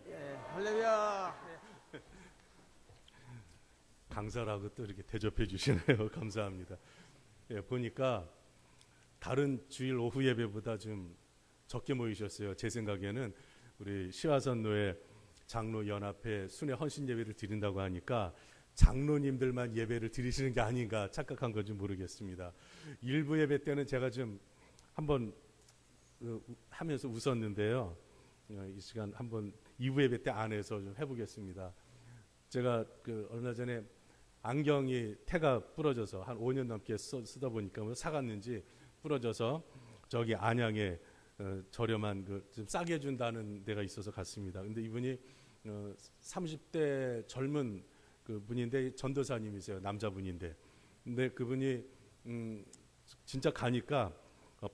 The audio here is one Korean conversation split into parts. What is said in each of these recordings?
예, 할렐루야. 강사라고 또 이렇게 대접해 주시네요. 감사합니다. 예, 보니까 다른 주일 오후 예배보다 좀 적게 모이셨어요. 제 생각에는 우리 시화선로의 장로 연합회 순회 헌신 예배를 드린다고 하니까 장로님들만 예배를 드리시는 게 아닌가 착각한 건지 모르겠습니다. 일부 예배 때는 제가 좀 한번 하면서 웃었는데요. 이 시간 한번 2부 예배 때 안에서 좀 해보겠습니다. 제가 얼마 전에 안경이 태가 부러져서 한 5년 넘게 쓰다 보니까 뭐 사갔는지 부러져서 저기 안양에 저렴한 좀 싸게 준다는 데가 있어서 갔습니다. 근데 이분이 30대 젊은 분인데 전도사님이세요. 남자분인데. 근데 그분이 진짜 가니까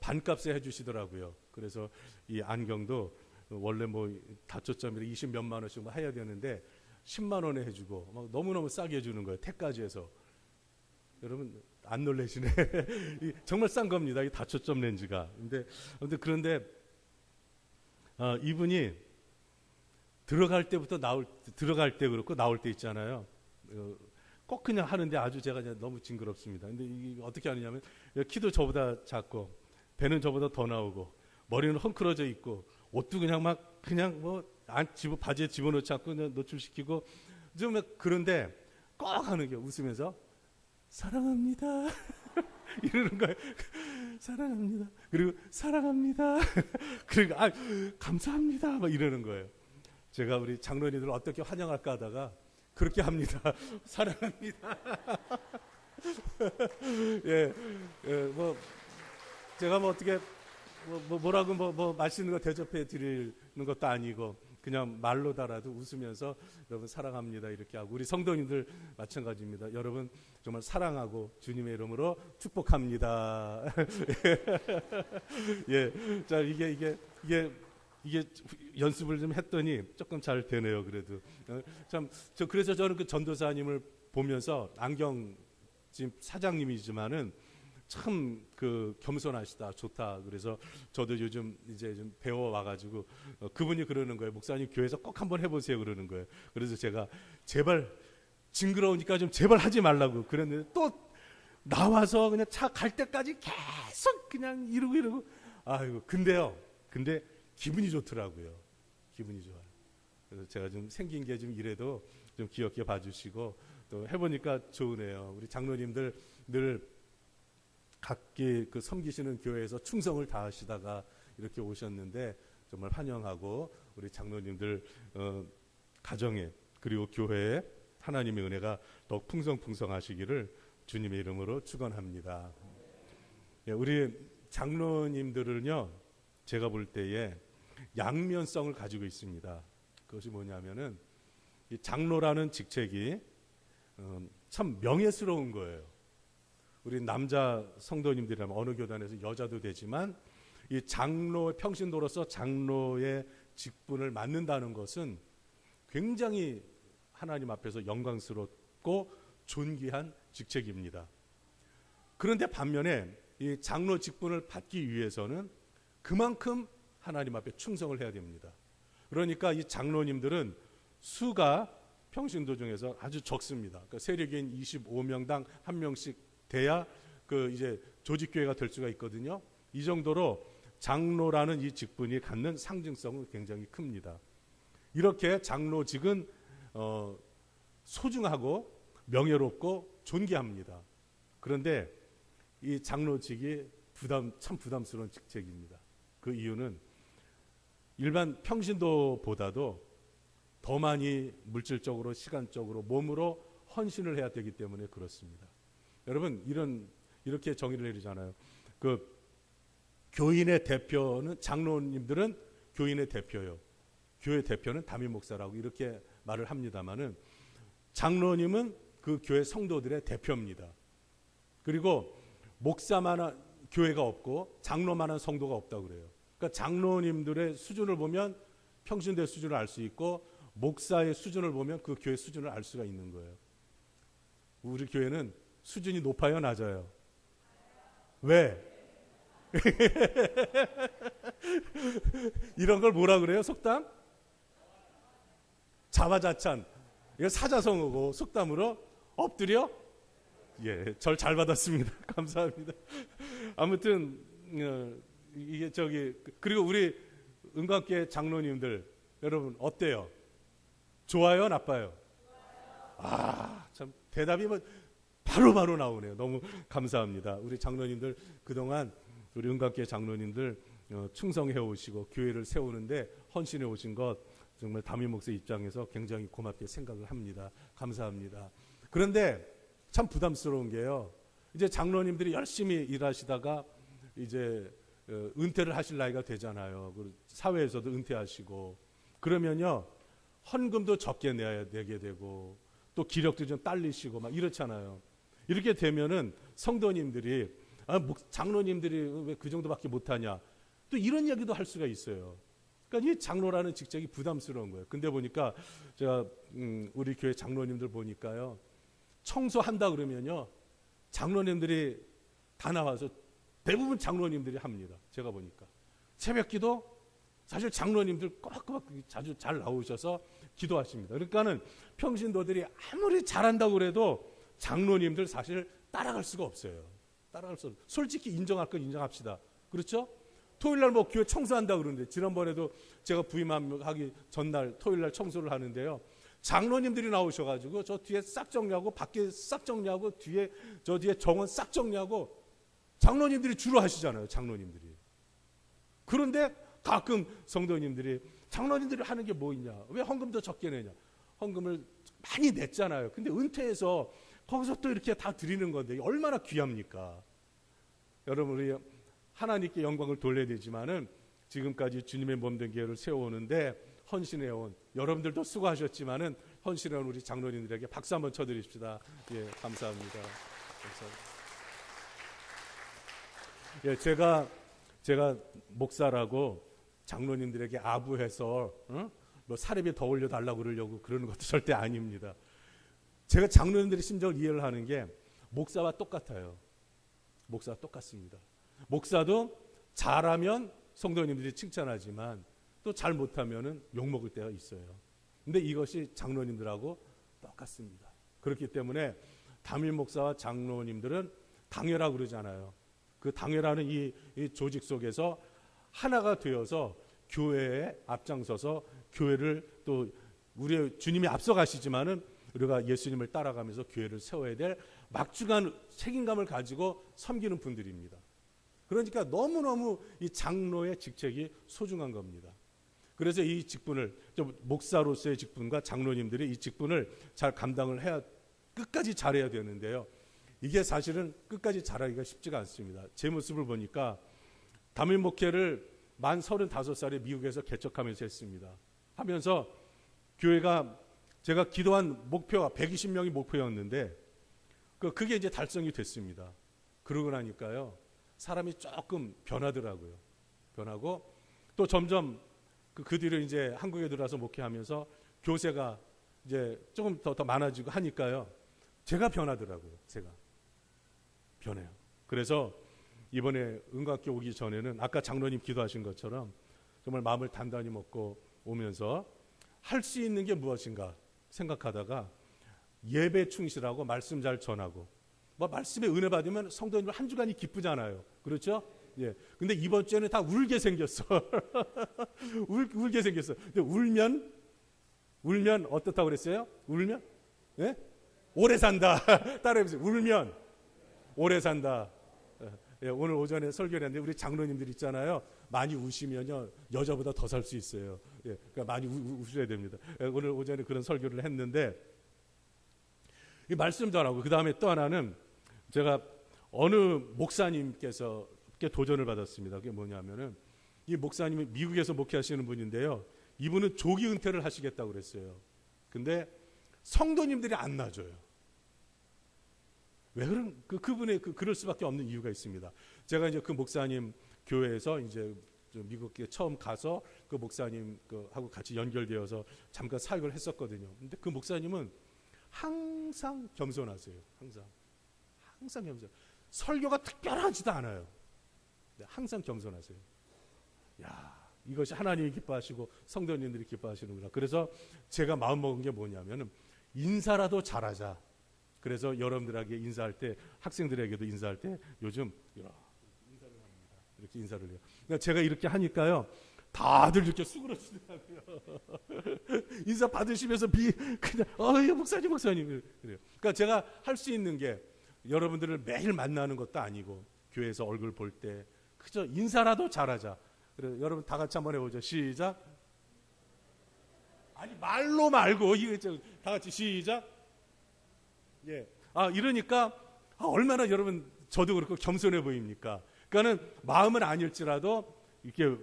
반값에 해주시더라고요. 그래서 이 안경도 원래 뭐 다초점이라 20 몇만 원씩 뭐 해야 되는데 10만 원에 해주고 막 너무너무 싸게 해주는 거예요. 택까지 해서. 여러분 안 놀라시네. 정말 싼 겁니다. 이 다초점 렌즈가. 그런데 이분이 들어갈 때 그렇고 나올 때 있잖아요. 꼭 그냥 하는데 아주 제가 너무 징그럽습니다. 근데 이게 어떻게 하느냐면 키도 저보다 작고 배는 저보다 더 나오고 머리는 헝클어져 있고 옷도 그냥 바지에 집어넣지 않고 그냥 노출시키고 좀 그런데 꼭 하는 게 웃으면서 사랑합니다 이러는 거예요. 사랑합니다. 그리고 사랑합니다. 그리고 감사합니다 막 이러는 거예요. 제가 우리 장로님들 어떻게 환영할까 하다가 그렇게 합니다. 사랑합니다. 예, 뭐 제가 뭐 어떻게 뭐라고 맛있는 거 대접해 드리는 것도 아니고 그냥 말로다라도 웃으면서 여러분 사랑합니다 이렇게 하고 우리 성도님들 마찬가지입니다. 여러분 정말 사랑하고 주님의 이름으로 축복합니다. 예, 자 이게 연습을 좀 했더니 조금 잘 되네요. 그래도 그래서 저는 그 전도사님을 보면서 안경 지금 사장님이지만은 참 겸손하시다 좋다. 그래서 저도 요즘 이제 좀 배워 와가지고 그분이 그러는 거예요. 목사님 교회에서 꼭 한번 해보세요 그러는 거예요. 그래서 제가 제발 징그러우니까 좀 제발 하지 말라고 그랬는데 또 나와서 그냥 차 갈 때까지 계속 그냥 이러고 아이고 근데 기분이 좋더라고요. 기분이 좋아요. 그래서 제가 좀 생긴 게 좀 이래도 좀 귀엽게 봐주시고 또 해보니까 좋으네요. 우리 장로님들 늘 각기 섬기시는 교회에서 충성을 다하시다가 이렇게 오셨는데 정말 환영하고 우리 장로님들 가정에 그리고 교회에 하나님의 은혜가 더욱 풍성풍성하시기를 주님의 이름으로 축원합니다. 우리 장로님들은요 제가 볼 때에 양면성을 가지고 있습니다. 그것이 뭐냐면은 이 장로라는 직책이 참 명예스러운 거예요. 우리 남자 성도님들이라면 어느 교단에서 여자도 되지만 이 장로 평신도로서 장로의 직분을 맡는다는 것은 굉장히 하나님 앞에서 영광스럽고 존귀한 직책입니다. 그런데 반면에 이 장로 직분을 받기 위해서는 그만큼 하나님 앞에 충성을 해야 됩니다. 그러니까 이 장로님들은 수가 평신도 중에서 아주 적습니다. 그러니까 세력인 25명당 한 명씩 돼야 이제 조직교회가 될 수가 있거든요. 이 정도로 장로라는 이 직분이 갖는 상징성은 굉장히 큽니다. 이렇게 장로직은 소중하고 명예롭고 존귀합니다. 그런데 이 장로직이 참 부담스러운 직책입니다. 그 이유는 일반 평신도보다도 더 많이 물질적으로 시간적으로 몸으로 헌신을 해야 되기 때문에 그렇습니다. 여러분 이렇게 정의를 내리잖아요. 교인의 대표는 장로님들은 교인의 대표요. 교회 대표는 담임 목사라고 이렇게 말을 합니다만은 장로님은 그 교회 성도들의 대표입니다. 그리고 목사만한 교회가 없고 장로만한 성도가 없다고 그래요. 그러니까 장로님들의 수준을 보면 평신도의 수준을 알 수 있고 목사의 수준을 보면 그 교회 수준을 알 수가 있는 거예요. 우리 교회는 수준이 높아요, 낮아요? 왜? 이런 걸 뭐라 그래요? 속담? 자화자찬. 이거 사자성어고 속담으로 엎드려 예, 절 잘 받았습니다. 감사합니다. 아무튼 이게 그리고 우리 은광계 장로님들 여러분 어때요? 좋아요, 나빠요? 참 대답이 뭐 바로바로 나오네요. 너무 감사합니다. 우리 장로님들 그동안 우리 은광계 장로님들 충성해 오시고 교회를 세우는데 헌신해 오신 것 정말 담임 목사 입장에서 굉장히 고맙게 생각을 합니다. 감사합니다. 그런데 참 부담스러운 게요. 이제 장로님들이 열심히 일하시다가 이제 은퇴를 하실 나이가 되잖아요. 사회에서도 은퇴하시고 그러면요 헌금도 적게 내게 되고 또 기력도 좀 딸리시고 막 이렇잖아요. 이렇게 되면은 성도님들이 장로님들이 왜 그 정도밖에 못하냐 또 이런 얘기도 할 수가 있어요. 그러니까 이 장로라는 직책이 부담스러운 거예요. 근데 보니까 제가 우리 교회 장로님들 보니까요. 청소한다 그러면요. 장로님들이 다 나와서 대부분 장로님들이 합니다. 제가 보니까. 새벽기도 사실 장로님들 꼬박꼬박 자주 잘 나오셔서 기도하십니다. 그러니까는 평신도들이 아무리 잘한다고 그래도 장로님들 사실 따라갈 수가 없어요. 따라갈 수 없어요. 솔직히 인정할 건 인정합시다. 그렇죠? 토요일날 뭐 교회 청소한다 그러는데 지난번에도 제가 부임하기 전날 토요일날 청소를 하는데요. 장로님들이 나오셔가지고 저 뒤에 싹 정리하고 밖에 싹 정리하고 저 뒤에 정원 싹 정리하고 장로님들이 주로 하시잖아요. 장로님들이. 그런데 가끔 성도님들이 장로님들이 하는 게 뭐 있냐? 왜 헌금도 적게 내냐? 헌금을 많이 냈잖아요. 근데 은퇴해서 거기서 또 이렇게 다 드리는 건데 얼마나 귀합니까? 여러분 우리 하나님께 영광을 돌려야 되지만은 지금까지 주님의 몸된 교회를 세워오는데 헌신해온 여러분들도 수고하셨지만은 헌신해온 우리 장로님들에게 박수 한번 쳐드립시다. 예, 감사합니다. 감사합니다. 예, 제가 목사라고 장로님들에게 아부해서 뭐 사례비 더 올려달라고 그러려고 그러는 것도 절대 아닙니다. 제가 장로님들의 심정을 이해를 하는 게 목사와 똑같아요. 목사와 똑같습니다. 목사도 잘하면 성도님들이 칭찬하지만 또 잘 못하면은 욕먹을 때가 있어요. 근데 이것이 장로님들하고 똑같습니다. 그렇기 때문에 담임 목사와 장로님들은 당회라고 그러잖아요. 그 당회라는 이 조직 속에서 하나가 되어서 교회에 앞장서서 교회를 또 우리 주님이 앞서가시지만은 우리가 예수님을 따라가면서 교회를 세워야 될 막중한 책임감을 가지고 섬기는 분들입니다. 그러니까 너무너무 이 장로의 직책이 소중한 겁니다. 그래서 이 직분을 목사로서의 직분과 장로님들이 이 직분을 잘 감당을 해야 끝까지 잘해야 되는데요. 이게 사실은 끝까지 잘하기가 쉽지가 않습니다. 제 모습을 보니까 담임 목회를 만 35살에 미국에서 개척하면서 했습니다. 하면서 교회가 제가 기도한 목표가 120명이 목표였는데 그게 이제 달성이 됐습니다. 그러고 나니까요. 사람이 조금 변하더라고요. 변하고 또 점점 그 뒤로 이제 한국에 들어와서 목회하면서 교세가 이제 조금 더 많아지고 하니까요. 제가 변하더라고요. 제가 변해요. 그래서 이번에 은곽교 오기 전에는 아까 장로님 기도하신 것처럼 정말 마음을 단단히 먹고 오면서 할 수 있는 게 무엇인가 생각하다가 예배 충실하고 말씀 잘 전하고 뭐 말씀에 은혜 받으면 성도님들 한 주간이 기쁘잖아요. 그렇죠? 예. 근데 이번 주에는 다 울게 생겼어. 울게 생겼어. 근데 울면 어떻다고 그랬어요? 울면? 예? 오래 산다. 따라해보세요. 울면 오래 산다. 예, 오늘 오전에 설교를 했는데 우리 장로님들 있잖아요. 많이 우시면요 여자보다 더 살 수 있어요. 예, 그러니까 많이 우셔야 됩니다. 예, 오늘 오전에 그런 설교를 했는데 이 말씀 전하고 그 다음에 또 하나는 제가 어느 목사님께서 도전을 받았습니다. 그게 뭐냐면은 이 목사님이 미국에서 목회하시는 분인데요. 이분은 조기 은퇴를 하시겠다고 그랬어요. 근데 성도님들이 안 놔줘요. 왜 그분의 그럴 수밖에 없는 이유가 있습니다. 제가 이제 그 목사님 교회에서 이제 미국에 처음 가서 그 목사님 하고 같이 연결되어서 잠깐 사역을 했었거든요. 근데 그 목사님은 항상 겸손하세요. 항상 겸손. 설교가 특별하지도 않아요. 항상 겸손하세요. 야, 이것이 하나님이 기뻐하시고 성도님들이 기뻐하시는구나. 그래서 제가 마음먹은 게 뭐냐면은 인사라도 잘하자. 그래서 여러분들에게 인사할 때, 학생들에게도 인사할 때 요즘 이렇게 인사를 합니다. 이렇게 인사를 해요. 그러니까 제가 이렇게 하니까요, 다들 이렇게 수그러지더라고요. 인사 받으시면서 그냥 목사님 그래요. 그러니까 제가 할 수 있는 게 여러분들을 매일 만나는 것도 아니고 교회에서 얼굴 볼 때 그저 인사라도 잘하자. 그래 여러분 다 같이 한번 해보죠. 시작. 아니 말로 말고 이거 다 같이 시작. 예. 이러니까 얼마나 여러분 저도 그렇고 겸손해 보입니까? 그러니까는 마음은 아닐지라도 이렇게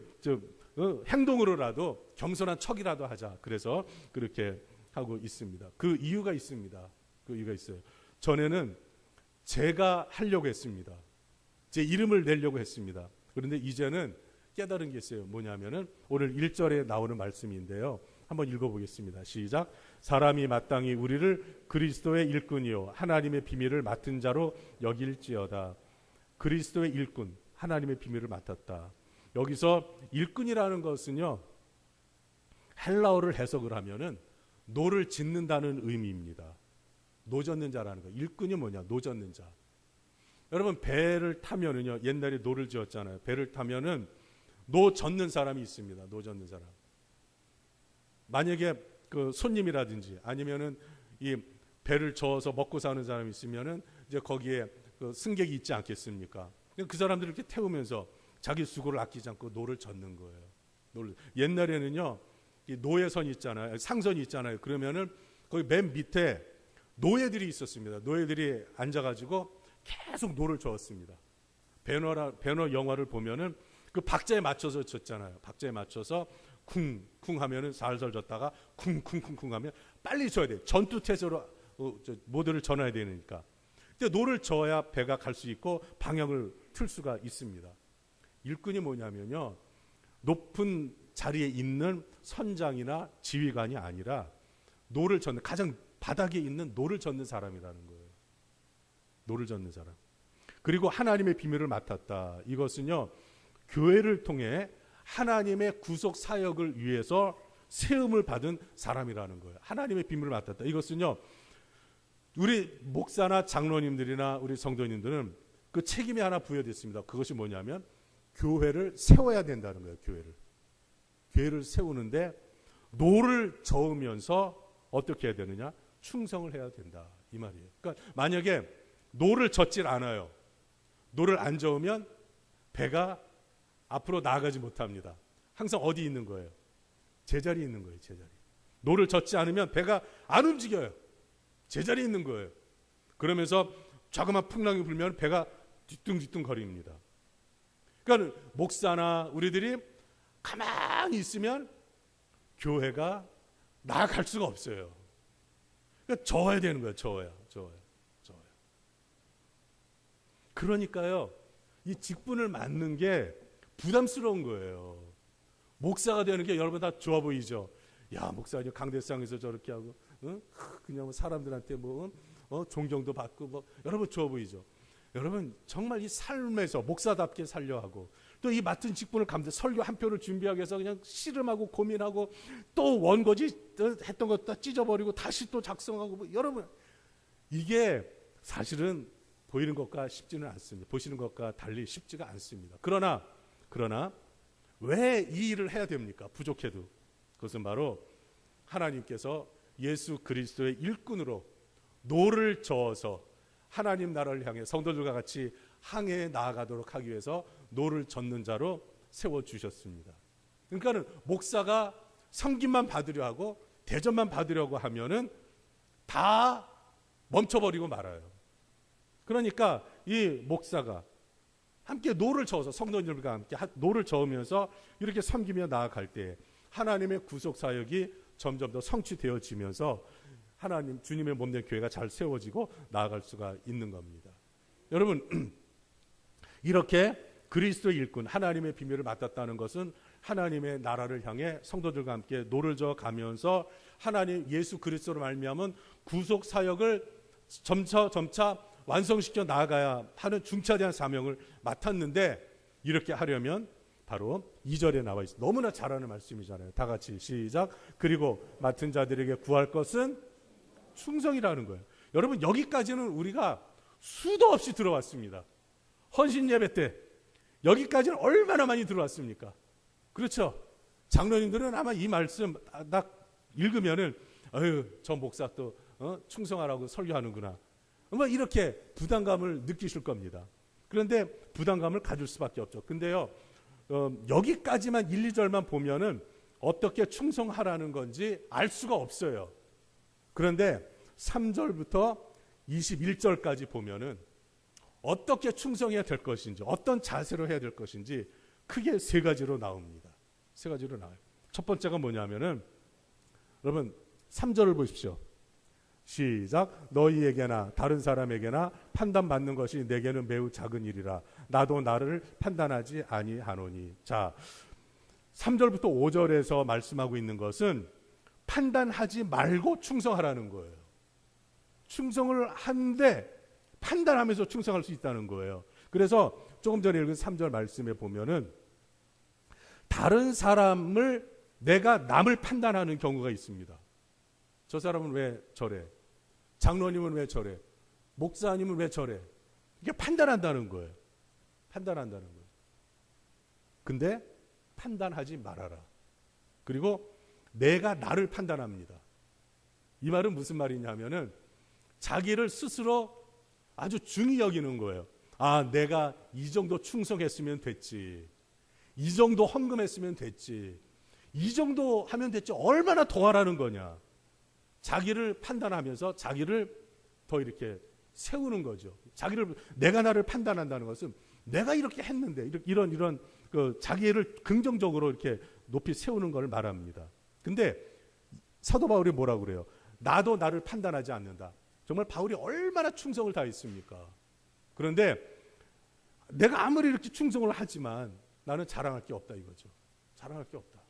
행동으로라도 겸손한 척이라도 하자. 그래서 그렇게 하고 있습니다. 그 이유가 있습니다. 그 이유가 있어요. 전에는 제가 하려고 했습니다. 제 이름을 내려고 했습니다. 그런데 이제는 깨달은 게 있어요. 뭐냐면은 오늘 1절에 나오는 말씀인데요. 한번 읽어보겠습니다. 시작. 사람이 마땅히 우리를 그리스도의 일꾼이요 하나님의 비밀을 맡은 자로 여길지어다. 그리스도의 일꾼, 하나님의 비밀을 맡았다. 여기서 일꾼이라는 것은요, 헬라어를 해석을 하면은 노를 짓는다는 의미입니다. 노 젓는 자라는 거. 일꾼이 뭐냐? 노 젓는 자. 여러분 배를 타면은요, 옛날에 노를 지었잖아요. 배를 타면은 노 젓는 사람이 있습니다. 노 젓는 사람. 만약에 그 손님이라든지 아니면은 이 배를 저어서 먹고 사는 사람이 있으면은 이제 거기에 그 승객이 있지 않겠습니까? 그 사람들을 이렇게 태우면서 자기 수고를 아끼지 않고 노를 젓는 거예요. 옛날에는요, 이 노예선 있잖아요. 상선이 있잖아요. 그러면은 거기 맨 밑에 노예들이 있었습니다. 노예들이 앉아가지고 계속 노를 저었습니다. 배너 영화를 보면은 그 박자에 맞춰서 젓잖아요. 박자에 맞춰서 쿵쿵 하면은 살살 젓다가 쿵쿵쿵쿵 하면 빨리 져야 돼요. 전투태세로 모두를 전해야 되니까. 근데 노를 저어야 배가 갈 수 있고 방향을 틀 수가 있습니다. 일꾼이 뭐냐면요, 높은 자리에 있는 선장이나 지휘관이 아니라 노를 젓는, 가장 바닥에 있는 노를 젓는 사람이라는 거예요. 노를 젓는 사람. 그리고 하나님의 비밀을 맡았다. 이것은요, 교회를 통해 하나님의 구속 사역을 위해서 세움을 받은 사람이라는 거예요. 하나님의 비밀을 맡았다. 이것은요, 우리 목사나 장로님들이나 우리 성도님들은 그 책임이 하나 부여됐습니다. 그것이 뭐냐면 교회를 세워야 된다는 거예요. 교회를 세우는데 노를 저으면서 어떻게 해야 되느냐? 충성을 해야 된다. 이 말이에요. 그러니까 만약에 노를 젓질 않아요. 노를 안 저으면 배가 앞으로 나아가지 못합니다. 항상 어디 있는 거예요? 제자리에 있는 거예요. 제자리. 노를 젓지 않으면 배가 안 움직여요. 제자리에 있는 거예요. 그러면서 자그마한 풍랑이 불면 배가 뒤뚱뒤뚱 거립니다. 그러니까 목사나 우리들이 가만히 있으면 교회가 나아갈 수가 없어요. 그러니까 저어야 되는 거예요. 저어야. 그러니까요, 이 직분을 맡는 게 부담스러운 거예요. 목사가 되는 게 여러분 다 좋아 보이죠? 야, 목사님 강대상에서 저렇게 하고, 그냥 사람들한테 존경도 받고, 여러분 좋아 보이죠? 여러분 정말 이 삶에서 목사답게 살려 하고, 또 이 맡은 직분을 설교 한 표를 준비하기 위해서 그냥 씨름하고 고민하고, 또 원고지 했던 것 다 찢어버리고 다시 또 작성하고, 여러분 이게 사실은 보이는 것과 쉽지는 않습니다. 보시는 것과 달리 쉽지가 않습니다. 그러나 왜 이 일을 해야 됩니까? 부족해도. 그것은 바로 하나님께서 예수 그리스도의 일꾼으로 노를 저어서 하나님 나라를 향해 성도들과 같이 항해에 나아가도록 하기 위해서 노를 젓는 자로 세워주셨습니다. 그러니까는 목사가 섬김만 받으려 하고 대접만 받으려고 하면은 다 멈춰버리고 말아요. 그러니까 이 목사가 함께 노를 저어서 성도님들과 함께 노를 저으면서 이렇게 섬기며 나아갈 때 하나님의 구속 사역이 점점 더 성취되어지면서 하나님 주님의 몸된 교회가 잘 세워지고 나아갈 수가 있는 겁니다. 여러분 이렇게 그리스도의 일꾼 하나님의 비밀을 맡았다는 것은 하나님의 나라를 향해 성도들과 함께 노를 저어 가면서 하나님 예수 그리스도로 말미암은 구속 사역을 점차 완성시켜 나아가야 하는 중차대한 사명을 맡았는데, 이렇게 하려면 바로 2절에 나와 있어요. 너무나 잘하는 말씀이잖아요. 다 같이 시작. 그리고 맡은 자들에게 구할 것은 충성이라는 거예요. 여러분, 여기까지는 우리가 수도 없이 들어왔습니다. 헌신 예배 때 여기까지는 얼마나 많이 들어왔습니까? 그렇죠? 장로님들은 아마 이 말씀 딱 읽으면은 저 목사 또 충성하라고 설교하는구나, 뭐 이렇게 부담감을 느끼실 겁니다. 그런데 부담감을 가질 수밖에 없죠. 근데요, 여기까지만 1, 2절만 보면은 어떻게 충성하라는 건지 알 수가 없어요. 그런데 3절부터 21절까지 보면은 어떻게 충성해야 될 것인지, 어떤 자세로 해야 될 것인지 크게 세 가지로 나옵니다. 세 가지로 나와요. 첫 번째가 뭐냐면은, 여러분 3절을 보십시오. 시작. 너희에게나 다른 사람에게나 판단받는 것이 내게는 매우 작은 일이라 나도 나를 판단하지 아니하노니. 자, 3절부터 5절에서 말씀하고 있는 것은 판단하지 말고 충성하라는 거예요. 충성을 하는데 판단하면서 충성할 수 있다는 거예요. 그래서 조금 전에 읽은 3절 말씀에 보면은 다른 사람을, 내가 남을 판단하는 경우가 있습니다. 저 사람은 왜 저래? 장로님은 왜 저래? 목사님은 왜 저래? 이게 판단한다는 거예요. 판단한다는 거예요. 근데 판단하지 말아라. 그리고 내가 나를 판단합니다. 이 말은 무슨 말이냐면은 자기를 스스로 아주 중히 여기는 거예요. 아, 내가 이 정도 충성했으면 됐지. 이 정도 헌금했으면 됐지. 이 정도 하면 됐지. 얼마나 더 하라는 거냐. 자기를 판단하면서 자기를 더 이렇게 세우는 거죠. 내가 나를 판단한다는 것은 내가 이렇게 했는데, 이런 그 자기를 긍정적으로 이렇게 높이 세우는 걸 말합니다. 근데 사도 바울이 뭐라고 그래요? 나도 나를 판단하지 않는다. 정말 바울이 얼마나 충성을 다했습니까? 그런데 내가 아무리 이렇게 충성을 하지만 나는 자랑할 게 없다 이거죠. 자랑할 게 없다.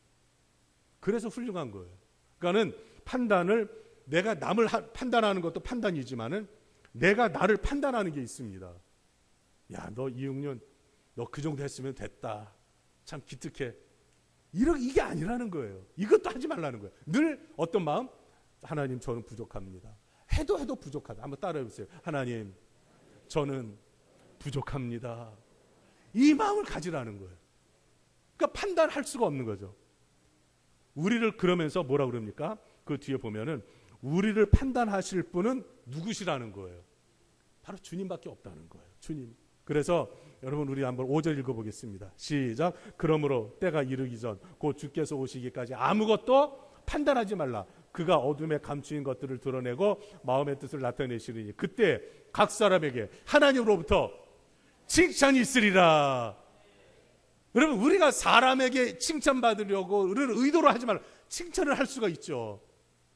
그래서 훌륭한 거예요. 그러니까는 판단을, 내가 남을 판단하는 것도 판단이지만은 내가 나를 판단하는 게 있습니다. 야, 너 이응륜, 너 그 정도 했으면 됐다. 참 기특해. 이게 아니라는 거예요. 이것도 하지 말라는 거예요. 늘 어떤 마음? 하나님, 저는 부족합니다. 해도 부족하다. 한번 따라해 보세요. 하나님, 저는 부족합니다. 이 마음을 가지라는 거예요. 그러니까 판단할 수가 없는 거죠. 우리를 그러면서 뭐라 그럽니까? 그 뒤에 보면은 우리를 판단하실 분은 누구시라는 거예요. 바로 주님밖에 없다는 거예요. 주님. 그래서 여러분, 우리 한번 5절 읽어보겠습니다. 시작. 그러므로 때가 이르기 전 곧 주께서 오시기까지 아무것도 판단하지 말라. 그가 어둠에 감추인 것들을 드러내고 마음의 뜻을 나타내시리니 그때 각 사람에게 하나님으로부터 칭찬이 있으리라. 여러분, 우리가 사람에게 칭찬받으려고 의도로 하지 말라. 칭찬을 할 수가 있죠.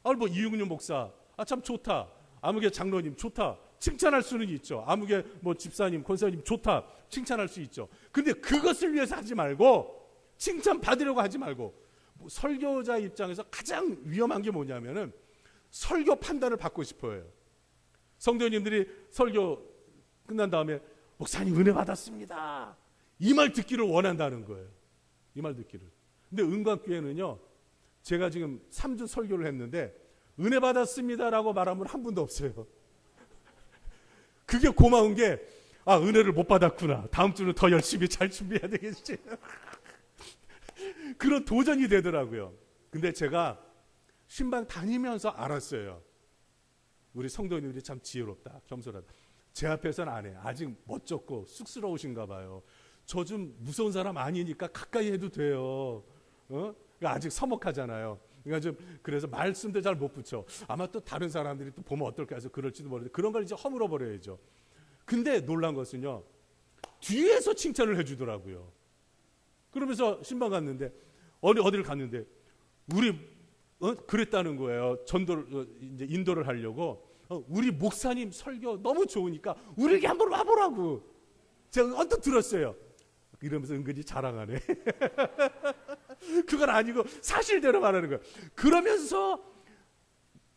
뭐 이용윤 목사, 참 좋다. 아무개 장로님 좋다. 칭찬할 수는 있죠. 아무개 뭐 집사님, 권사님 좋다. 칭찬할 수 있죠. 근데 그것을 위해서 하지 말고, 칭찬 받으려고 하지 말고, 설교자 입장에서 가장 위험한 게 뭐냐면은 설교 판단을 받고 싶어요. 성도님들이 설교 끝난 다음에 목사님 은혜 받았습니다. 이 말 듣기를 원한다는 거예요. 이 말 듣기를. 근데 은광교회는요, 제가 지금 3주 설교를 했는데 은혜 받았습니다라고 말한 분 한 분도 없어요. 그게 고마운 게, 은혜를 못 받았구나. 다음 주는 더 열심히 잘 준비해야 되겠지. 그런 도전이 되더라고요. 근데 제가 신방 다니면서 알았어요. 우리 성도님들이 참 지혜롭다, 겸손하다. 제 앞에서는 안 해. 아직 멋졌고 쑥스러우신가 봐요. 저 좀 무서운 사람 아니니까 가까이 해도 돼요. 아직 서먹하잖아요. 그래서 말씀도 잘 못 붙여. 아마 또 다른 사람들이 또 보면 어떨까 해서 그럴지도 모르는데, 그런 걸 이제 허물어 버려야죠. 근데 놀란 것은요, 뒤에서 칭찬을 해주더라고요. 그러면서 신방 갔는데, 어디를 갔는데, 우리 그랬다는 거예요. 이제 인도를 하려고. 우리 목사님 설교 너무 좋으니까 우리에게 한번 와보라고. 제가 언뜻 들었어요. 이러면서 은근히 자랑하네. 그건 아니고 사실대로 말하는 거예요. 그러면서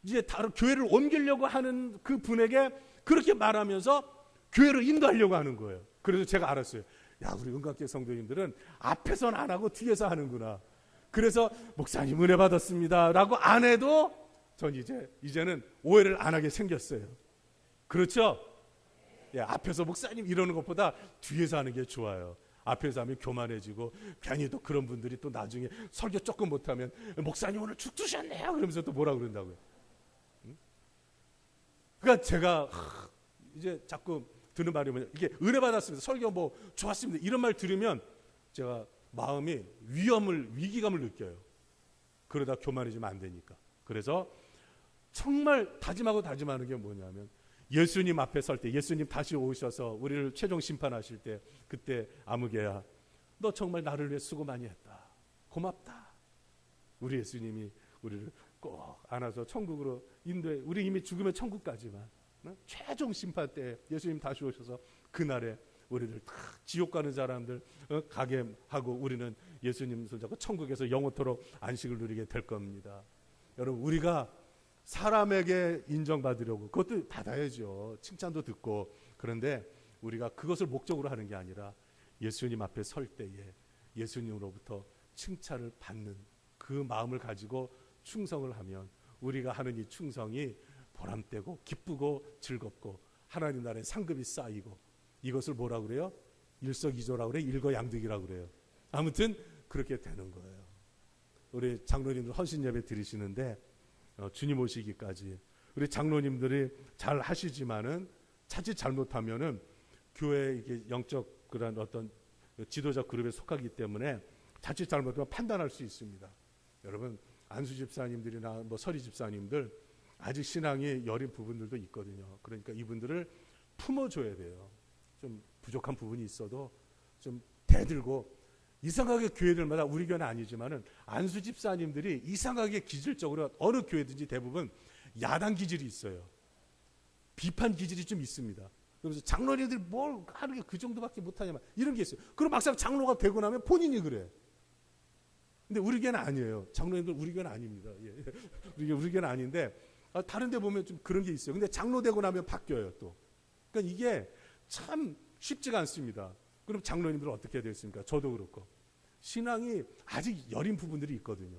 이제 다른 교회를 옮기려고 하는 그 분에게 그렇게 말하면서 교회를 인도하려고 하는 거예요. 그래서 제가 알았어요. 야, 우리 은각계 성도님들은 앞에서는 안 하고 뒤에서 하는구나. 그래서 목사님 은혜 받았습니다라고 안 해도 전 이제는 오해를 안 하게 생겼어요. 그렇죠? 예, 앞에서 목사님 이러는 것보다 뒤에서 하는 게 좋아요. 앞에서 하면 교만해지고 괜히 또 그런 분들이 또 나중에 설교 조금 못하면 목사님 오늘 죽 드셨네요 그러면서 또 뭐라 그런다고요. 그러니까 제가 이제 자꾸 드는 말이 뭐냐, 이게 은혜 받았습니다, 설교 뭐 좋았습니다 이런 말 들으면 제가 마음이 위기감을 느껴요. 그러다 교만해지면 안 되니까. 그래서 정말 다짐하는 게 뭐냐면, 예수님 앞에 설 때, 예수님 다시 오셔서 우리를 최종 심판하실 때, 그때 아무개야, 너 정말 나를 위해 수고 많이 했다, 고맙다. 우리 예수님이 우리를 꼭 안아서 천국으로 인도해. 우리 이미 죽으면 천국까지만, 최종 심판 때 예수님 다시 오셔서 그날에 우리를 다 지옥 가는 사람들 가게 하고 우리는 예수님 손잡고 천국에서 영원토록 안식을 누리게 될 겁니다. 여러분, 우리가 사람에게 인정받으려고, 그것도 받아야죠. 칭찬도 듣고. 그런데 우리가 그것을 목적으로 하는 게 아니라 예수님 앞에 설 때에 예수님으로부터 칭찬을 받는 그 마음을 가지고 충성을 하면 우리가 하는 이 충성이 보람되고 기쁘고 즐겁고 하나님 나라의 상급이 쌓이고, 이것을 뭐라고 그래요? 일석이조라고 그래요? 일거양득이라고 그래요. 아무튼 그렇게 되는 거예요. 우리 장로님들 헌신 예배 드리시는데 주님 오시기까지 우리 장로님들이 잘 하시지만은 자칫 잘못하면은 교회 이게 영적 그런 어떤 지도자 그룹에 속하기 때문에 자칫 잘못하면 판단할 수 있습니다. 여러분, 안수 집사님들이나 뭐 서리 집사님들 아직 신앙이 여린 부분들도 있거든요. 그러니까 이분들을 품어줘야 돼요. 좀 부족한 부분이 있어도 좀 대들고, 이상하게 교회들마다, 우리 교회는 아니지만은 안수 집사님들이 이상하게 기질적으로 어느 교회든지 대부분 야당 기질이 있어요. 비판 기질이 좀 있습니다. 그래서 장로님들이 뭘 하는 게 그 정도밖에 못하냐면 이런 게 있어요. 그럼 막상 장로가 되고 나면 본인이 그래. 근데 우리 교회는 아니에요. 장로님들 우리 교회는 아닙니다. 예. 우리 교회는 아닌데 다른 데 보면 좀 그런 게 있어요. 근데 장로 되고 나면 바뀌어요 또. 그러니까 이게 참 쉽지가 않습니다. 그럼 장로님들은 어떻게 해야 되겠습니까? 저도 그렇고. 신앙이 아직 여린 부분들이 있거든요.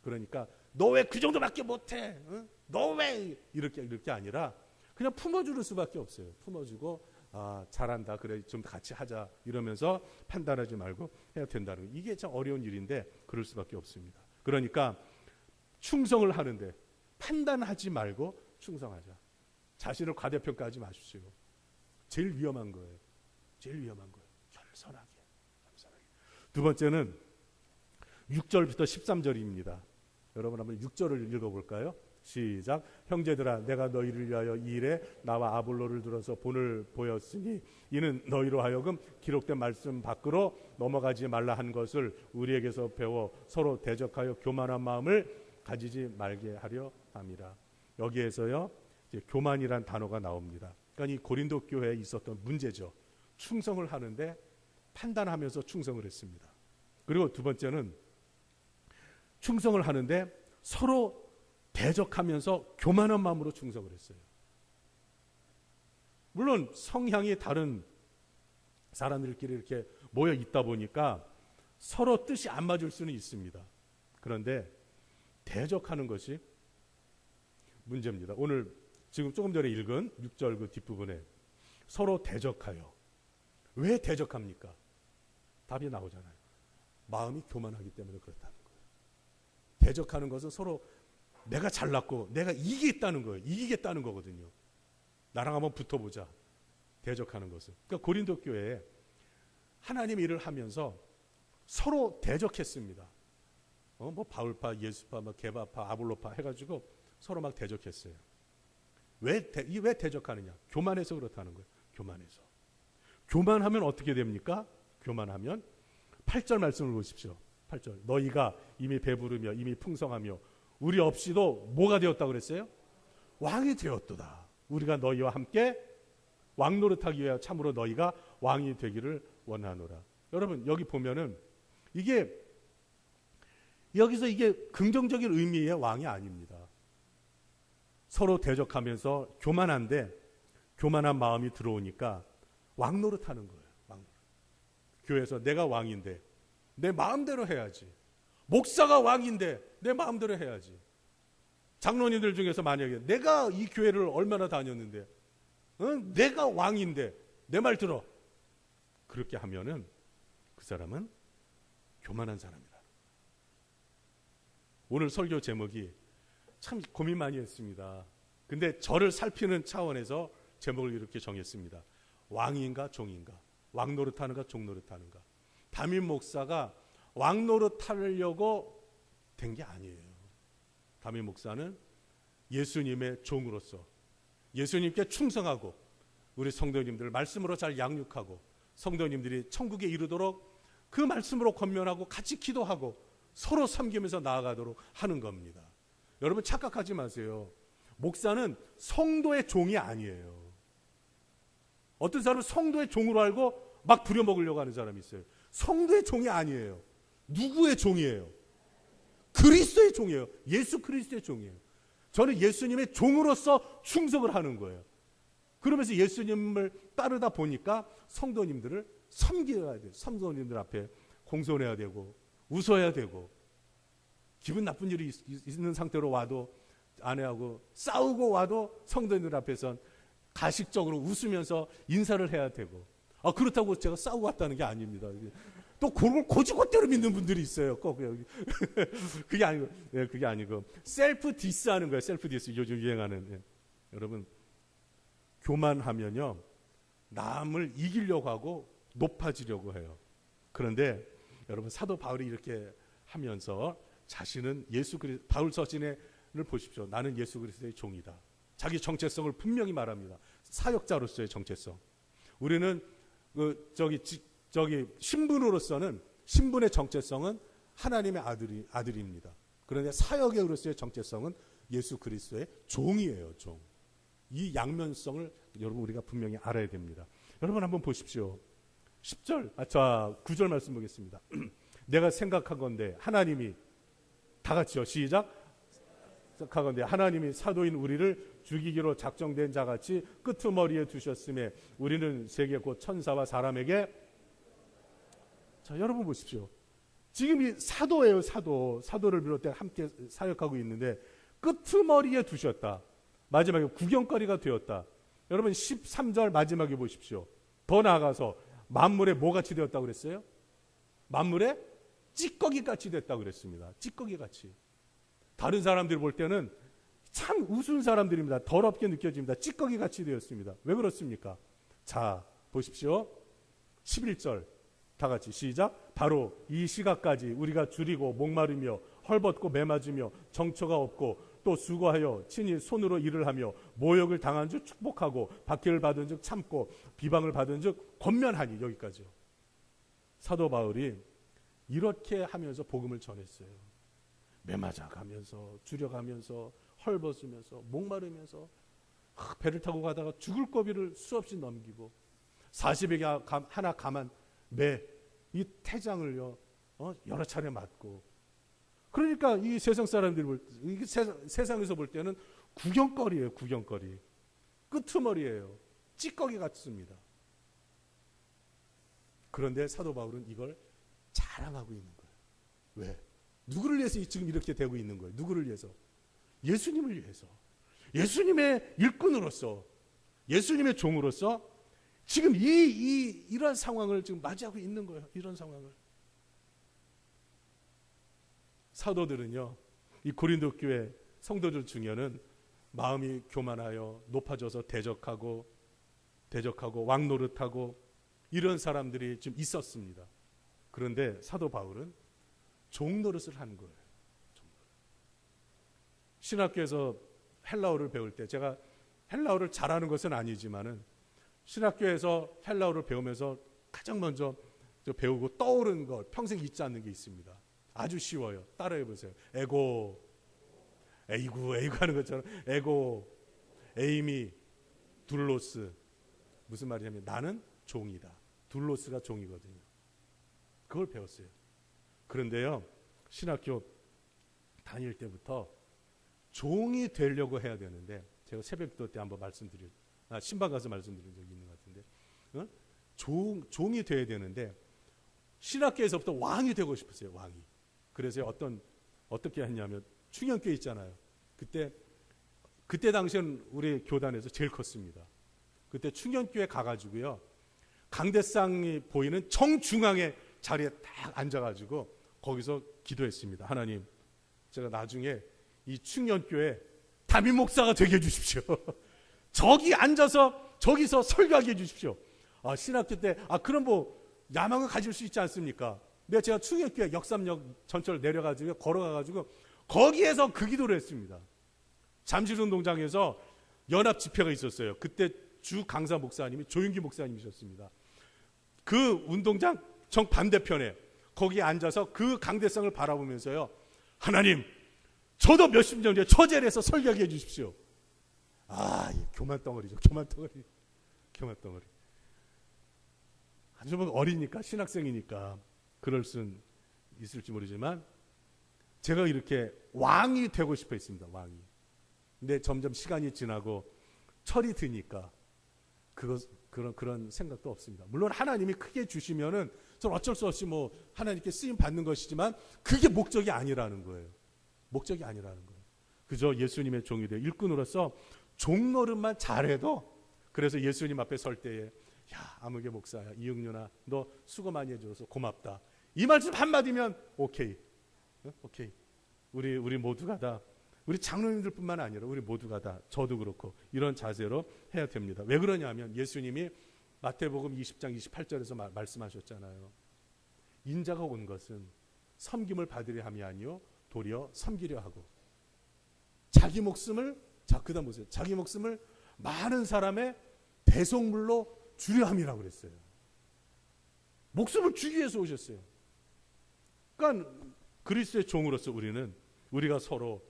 그러니까 너 왜 그 정도밖에 못해? 응? 너 왜 이렇게 아니라 그냥 품어주는 수밖에 없어요. 품어주고, 아, 잘한다, 그래, 좀 같이 하자 이러면서 판단하지 말고 해야 된다는 거. 이게 참 어려운 일인데 그럴 수밖에 없습니다. 그러니까 충성을 하는데 판단하지 말고 충성하자. 자신을 과대평가하지 마십시오. 제일 위험한 거예요. 제일 위험한 거예요. 겸손하게. 두 번째는 6절부터 13절입니다. 여러분 한번 6절을 읽어볼까요? 시작. 형제들아, 내가 너희를 위하여 이 일에 나와 아볼로를 들어서 본을 보였으니 이는 너희로 하여금 기록된 말씀 밖으로 넘어가지 말라 한 것을 우리에게서 배워 서로 대적하여 교만한 마음을 가지지 말게 하려 함이라. 여기에서요, 이제 교만이란 단어가 나옵니다. 그러니까 이 고린도 교회에 있었던 문제죠. 충성을 하는데 판단하면서 충성을 했습니다. 그리고 두 번째는 충성을 하는데 서로 대적하면서 교만한 마음으로 충성을 했어요. 물론 성향이 다른 사람들끼리 이렇게 모여 있다 보니까 서로 뜻이 안 맞을 수는 있습니다. 그런데 대적하는 것이 문제입니다. 오늘 지금 조금 전에 읽은 6절 그 뒷부분에 서로 대적하여. 왜 대적합니까? 답이 나오잖아요. 마음이 교만하기 때문에 그렇다는 거예요. 대적하는 것은 서로 내가 잘났고 내가 이기겠다는 거예요. 이기겠다는 거거든요. 나랑 한번 붙어보자. 대적하는 것은. 그러니까 고린도 교회에 하나님 일을 하면서 서로 대적했습니다. 뭐 바울파, 예수파, 뭐 게바파, 아볼로파 해가지고 서로 막 대적했어요. 왜 대적하느냐? 교만해서 그렇다는 거예요. 교만해서. 교만하면 어떻게 됩니까? 교만하면 8절 말씀을 보십시오. 8절. 너희가 이미 배부르며 이미 풍성하며 우리 없이도 뭐가 되었다고 그랬어요? 왕이 되었도다. 우리가 너희와 함께 왕 노릇하기 위하여 참으로 너희가 왕이 되기를 원하노라. 여러분, 여기 보면은 여기서 이게 긍정적인 의미의 왕이 아닙니다. 서로 대적하면서 교만한데 교만한 마음이 들어오니까 왕 노릇하는 거예요. 왕 노릇. 교회에서 내가 왕인데 내 마음대로 해야지. 목사가 왕인데 내 마음대로 해야지. 장로님들 중에서 만약에 내가 이 교회를 얼마나 다녔는데 내가 왕인데 내 말 들어. 그렇게 하면은 그 사람은 교만한 사람이다. 오늘 설교 제목이 참 고민 많이 했습니다. 근데 저를 살피는 차원에서 제목을 이렇게 정했습니다. 왕인가 종인가? 왕 노릇하는가 종 노릇하는가? 담임 목사가 왕 노릇하려고 된 게 아니에요. 담임 목사는 예수님의 종으로서 예수님께 충성하고 우리 성도님들 말씀으로 잘 양육하고 성도님들이 천국에 이르도록 그 말씀으로 권면하고 같이 기도하고 서로 섬기면서 나아가도록 하는 겁니다. 여러분 착각하지 마세요. 목사는 성도의 종이 아니에요. 어떤 사람은 성도의 종으로 알고 막 부려먹으려고 하는 사람이 있어요. 성도의 종이 아니에요. 누구의 종이에요? 그리스도의 종이에요. 예수 그리스도의 종이에요. 저는 예수님의 종으로서 충성을 하는 거예요. 그러면서 예수님을 따르다 보니까 성도님들을 섬겨야 돼요. 성도님들 앞에 공손해야 되고 웃어야 되고 기분 나쁜 일이 있는 상태로 와도 아내하고 싸우고 와도 성도님들 앞에선 가식적으로 웃으면서 인사를 해야 되고 그렇다고 제가 싸우고 왔다는 게 아닙니다. 또 그걸 고지고대로 믿는 분들이 있어요. 꼭 여기 그게 아니고 셀프 디스하는 거예요. 셀프 디스 요즘 유행하는. 여러분 교만하면요 남을 이기려고 하고 높아지려고 해요. 그런데 여러분 사도 바울이 이렇게 하면서 자신은 예수 그리스도 바울 서신을 보십시오. 나는 예수 그리스도의 종이다. 자기 정체성을 분명히 말합니다. 사역자로서의 정체성. 우리는 신분으로서는 신분의 정체성은 하나님의 아들입니다. 그런데 사역으로서의 정체성은 예수 그리스도의 종이에요. 종. 이 양면성을 여러분 우리가 분명히 알아야 됩니다. 여러분 한번 보십시오. 9절 말씀 보겠습니다. 내가 생각하건대 하나님이 다 같이요. 시작. 생각하건대 하나님이 사도인 우리를 죽이기로 작정된 자같이 끄트머리에 두셨음에 우리는 세계 곧 천사와 사람에게 자 여러분 보십시오. 지금 이 사도예요. 사도를 비롯해 함께 사역하고 있는데 끄트머리에 두셨다. 마지막에 구경거리가 되었다. 여러분 13절 마지막에 보십시오. 더 나아가서 만물에 뭐같이 되었다고 그랬어요? 만물에 찌꺼기같이 됐다고 그랬습니다. 찌꺼기같이. 다른 사람들이 볼 때는 참 우스운 사람들입니다. 더럽게 느껴집니다. 찌꺼기같이 되었습니다. 왜 그렇습니까? 자 보십시오. 11절 다 같이 시작. 바로 이 시각까지 우리가 줄이고 목마르며 헐벗고 매맞으며 정처가 없고 또 수고하여 친히 손으로 일을 하며 모욕을 당한 즉 축복하고 박해를 받은 즉 참고 비방을 받은 즉 권면하니 여기까지요. 사도 바울이 이렇게 하면서 복음을 전했어요. 매맞아가면서 줄여가면서 헐벗으면서 목마르면서 배를 타고 가다가 죽을 고비를 수없이 넘기고 40에게 하나 감한 매 이 태장을요 여러 차례 맞고 그러니까 이 세상 사람들이 세상에서 볼 때는 구경거리예요. 구경거리. 끄트머리예요. 찌꺼기 같습니다. 그런데 사도 바울은 이걸 자랑하고 있는 거예요. 왜? 누구를 위해서 지금 이렇게 되고 있는 거예요? 누구를 위해서? 예수님을 위해서. 예수님의 일꾼으로서 예수님의 종으로서 지금 이런 상황을 지금 맞이하고 있는 거예요. 이런 상황을. 사도들은요, 이 고린도 교회 성도들 중에는 마음이 교만하여 높아져서 대적하고 왕 노릇하고 이런 사람들이 좀 있었습니다. 그런데 사도 바울은 종 노릇을 하는 거예요. 신학교에서 헬라어를 배울 때 제가 헬라어를 잘하는 것은 아니지만은 신학교에서 헬라어를 배우면서 가장 먼저 배우고 떠오른 것 평생 잊지 않는 게 있습니다. 아주 쉬워요. 따라해 보세요. 에이구 하는 것처럼 에고, 에이미, 둘로스. 무슨 말이냐면 나는 종이다. 둘로스가 종이거든요. 그걸 배웠어요. 그런데요, 신학교 다닐 때부터 종이 되려고 해야 되는데 제가 새벽기도 때 한번 신방 가서 말씀드린 적이 있는 것 같은데 종이 돼야 되는데 신학계에서부터 왕이 되고 싶었어요. 왕이. 그래서 어떻게 했냐면 충현교회 있잖아요. 그때 당시엔 우리 교단에서 제일 컸습니다. 그때 충현교회 가가지고요, 강대상이 보이는 정중앙에 자리에 딱 앉아가지고 거기서 기도했습니다. 하나님, 제가 나중에 이 충현교회 담임 목사가 되게 해주십시오. 저기 앉아서 저기서 설교하게 해주십시오. 신학교 때 그럼 뭐 야망을 가질 수 있지 않습니까? 제가 충현교회 역삼역 전철 내려가지고 걸어가가지고 거기에서 그 기도를 했습니다. 잠실운동장에서 연합 집회가 있었어요. 그때 주 강사 목사님이 조윤기 목사님이셨습니다. 그 운동장 정반대편에 거기에 앉아서 그 강대상을 바라보면서요, 하나님, 저도 몇십 년 전에 처제를 해서 설교하게 해주십시오. 이 교만덩어리죠. 교만덩어리. 아주 어리니까, 신학생이니까 그럴 순 있을지 모르지만 제가 이렇게 왕이 되고 싶어 했습니다. 왕이. 근데 점점 시간이 지나고 철이 드니까 그런 생각도 없습니다. 물론 하나님이 크게 주시면은 저는 어쩔 수 없이 뭐 하나님께 쓰임 받는 것이지만 그게 목적이 아니라는 거예요. 목적이 아니라는 거예요. 그저 예수님의 종이 되어 일꾼으로서 종노릇만 잘해도, 그래서 예수님 앞에 설 때에 아무개 목사야, 이응윤아, 너 수고 많이 해줘서 고맙다, 이 말씀 한마디면 오케이. 우리 모두가 다, 우리 장로님들뿐만 아니라 우리 모두가 다, 저도 그렇고 이런 자세로 해야 됩니다. 왜 그러냐면 예수님이 마태복음 20장 28절에서 말씀하셨잖아요. 인자가 온 것은 섬김을 받으려 함이 아니요 도리어 섬기려 하고, 자기 목숨을, 그다음 보세요. 자기 목숨을 많은 사람의 대속물로 주려 함이라고 그랬어요. 목숨을 주기 위해서 오셨어요. 그러니까 그리스도의 종으로서 우리가 서로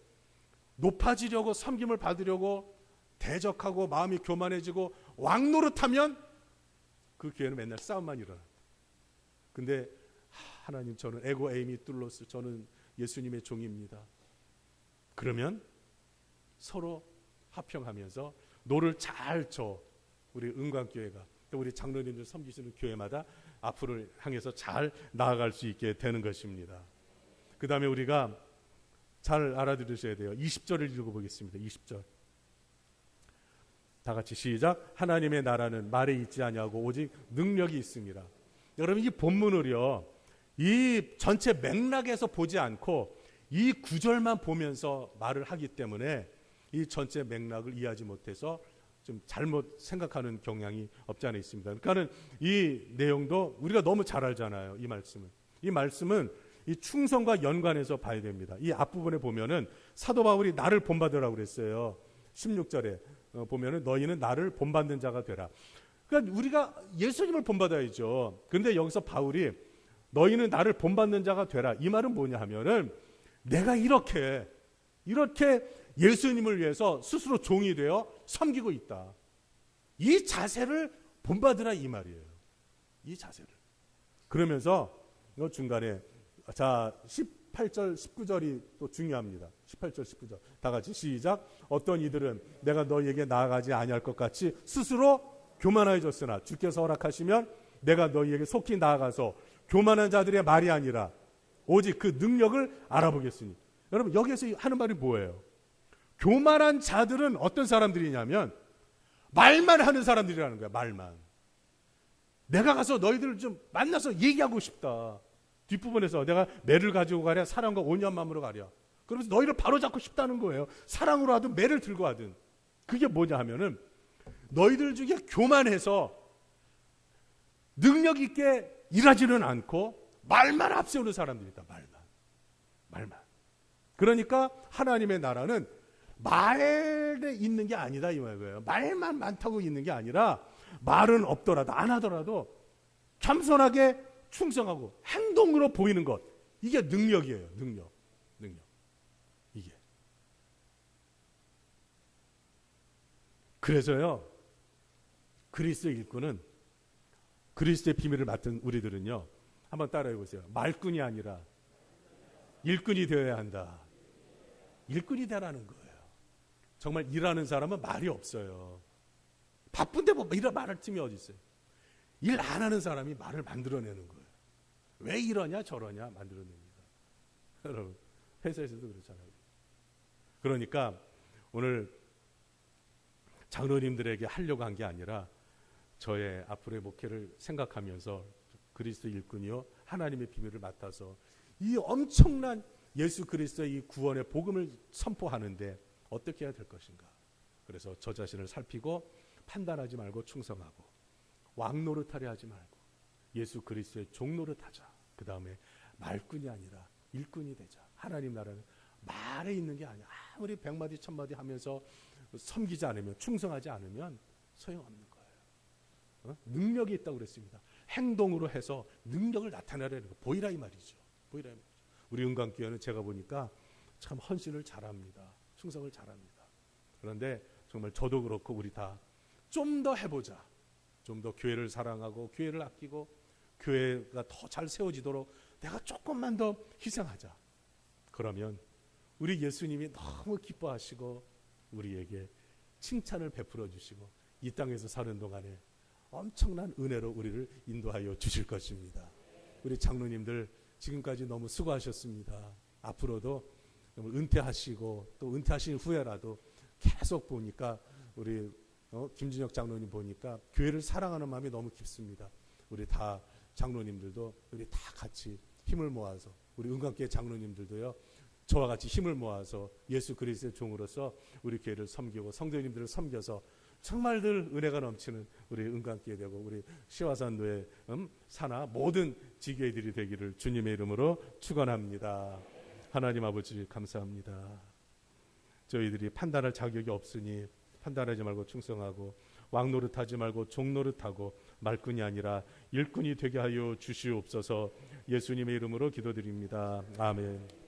높아지려고, 섬김을 받으려고 대적하고 마음이 교만해지고 왕노릇하면 그 교회는 맨날 싸움만 일어나. 근데 하나님, 저는 에고 에이미 뚫로스, 저는 예수님의 종입니다. 그러면 서로 화평하면서 노를 잘 쳐 우리 은광교회가, 또 우리 장로님들 섬기시는 교회마다 앞으로 향해서 잘 나아갈 수 있게 되는 것입니다. 그 다음에 우리가 잘 알아들으셔야 돼요. 20절을 읽어보겠습니다. 20절. 다 같이 시작. 하나님의 나라는 말에 있지 아니하고 오직 능력이 있습니다. 여러분, 이 본문을요, 이 전체 맥락에서 보지 않고 이 구절만 보면서 말을 하기 때문에 이 전체 맥락을 이해하지 못해서 좀 잘못 생각하는 경향이 없지 않아 있습니다. 그러니까는 이 내용도 우리가 너무 잘 알잖아요. 이 말씀은 이 충성과 연관해서 봐야 됩니다. 이 앞부분에 보면은 사도 바울이 나를 본받으라고 그랬어요. 16절에 보면은 너희는 나를 본받는 자가 되라. 그러니까 우리가 예수님을 본받아야죠. 그런데 여기서 바울이 너희는 나를 본받는 자가 되라, 이 말은 뭐냐 하면은 내가 이렇게 예수님을 위해서 스스로 종이 되어 섬기고 있다, 이 자세를 본받으라, 이 말이에요. 이 자세를. 그러면서 중간에 18절 19절이 또 중요합니다. 18절 19절 다 같이 시작. 어떤 이들은 내가 너희에게 나아가지 아니할 것 같이 스스로 교만해졌으나 주께서 허락하시면 내가 너희에게 속히 나아가서 교만한 자들의 말이 아니라 오직 그 능력을 알아보겠으니. 여러분, 여기에서 하는 말이 뭐예요? 교만한 자들은 어떤 사람들이냐면 말만 하는 사람들이라는 거야. 말만. 내가 가서 너희들을 좀 만나서 얘기하고 싶다. 뒷부분에서 내가 매를 가지고 가랴 사랑과 온유한 마음으로 가랴, 그러면서 너희를 바로잡고 싶다는 거예요. 사랑으로 하든 매를 들고 하든. 그게 뭐냐 하면은 너희들 중에 교만해서 능력 있게 일하지는 않고 말만 앞세우는 사람들이 있다. 말만. 그러니까 하나님의 나라는 말에 있는 게 아니다, 이 말이에요. 말만 많다고 있는 게 아니라 말은 없더라도, 안 하더라도 겸손하게 충성하고 행동으로 보이는 것, 이게 능력이에요. 능력. 이게. 그래서요, 그리스도의 일꾼은, 그리스도의 비밀을 맡은 우리들은요, 한번 따라해 보세요. 말꾼이 아니라 일꾼이 되어야 한다. 일꾼이 되라는 거예요. 정말 일하는 사람은 말이 없어요. 바쁜데 뭐 말할 틈이 어디 있어요. 일 안 하는 사람이 말을 만들어내는 거예요. 왜 이러냐 저러냐 만들어냅니다. 여러분 회사에서도 그렇잖아요. 그러니까 오늘 장로님들에게 하려고 한 게 아니라 저의 앞으로의 목회를 생각하면서 그리스도 일꾼이요 하나님의 비밀을 맡아서 이 엄청난 예수 그리스도의 이 구원의 복음을 선포하는데 어떻게 해야 될 것인가. 그래서 저 자신을 살피고 판단하지 말고 충성하고 왕 노릇하려 하지 말고 예수 그리스도의 종 노릇하자. 그 다음에 말꾼이 아니라 일꾼이 되자. 하나님 나라는 말에 있는 게 아니야. 아무리 100마디 1000마디 하면서 섬기지 않으면 충성하지 않으면 소용없는 거예요. 능력이 있다고 그랬습니다. 행동으로 해서 능력을 나타내라는 거 보이라 이 말이죠. 보이라 이 말이죠. 우리 은광교회는 제가 보니까 참 헌신을 잘합니다. 충성을 잘합니다. 그런데 정말 저도 그렇고 우리 다 좀 더 해보자. 좀 더 교회를 사랑하고 교회를 아끼고 교회가 더 잘 세워지도록 내가 조금만 더 희생하자. 그러면 우리 예수님이 너무 기뻐하시고 우리에게 칭찬을 베풀어 주시고 이 땅에서 사는 동안에 엄청난 은혜로 우리를 인도하여 주실 것입니다. 우리 장로님들 지금까지 너무 수고하셨습니다. 앞으로도 은퇴하시고 또 은퇴하신 후에라도 계속 보니까 우리 김준혁 장로님 보니까 교회를 사랑하는 마음이 너무 깊습니다. 우리 다 장로님들도 우리 다 같이 힘을 모아서 우리 은광교회 장로님들도요 저와 같이 힘을 모아서 예수 그리스도의 종으로서 우리 교회를 섬기고 성도님들을 섬겨서 정말들 은혜가 넘치는 우리 은광교회 되고 우리 시화산도의 산하 모든 지교회들이 되기를 주님의 이름으로 축원합니다. 하나님 아버지 감사합니다. 저희들이 판단할 자격이 없으니 판단하지 말고 충성하고 왕 노릇하지 말고 종 노릇하고 말꾼이 아니라 일꾼이 되게 하여 주시옵소서. 예수님의 이름으로 기도드립니다. 아멘.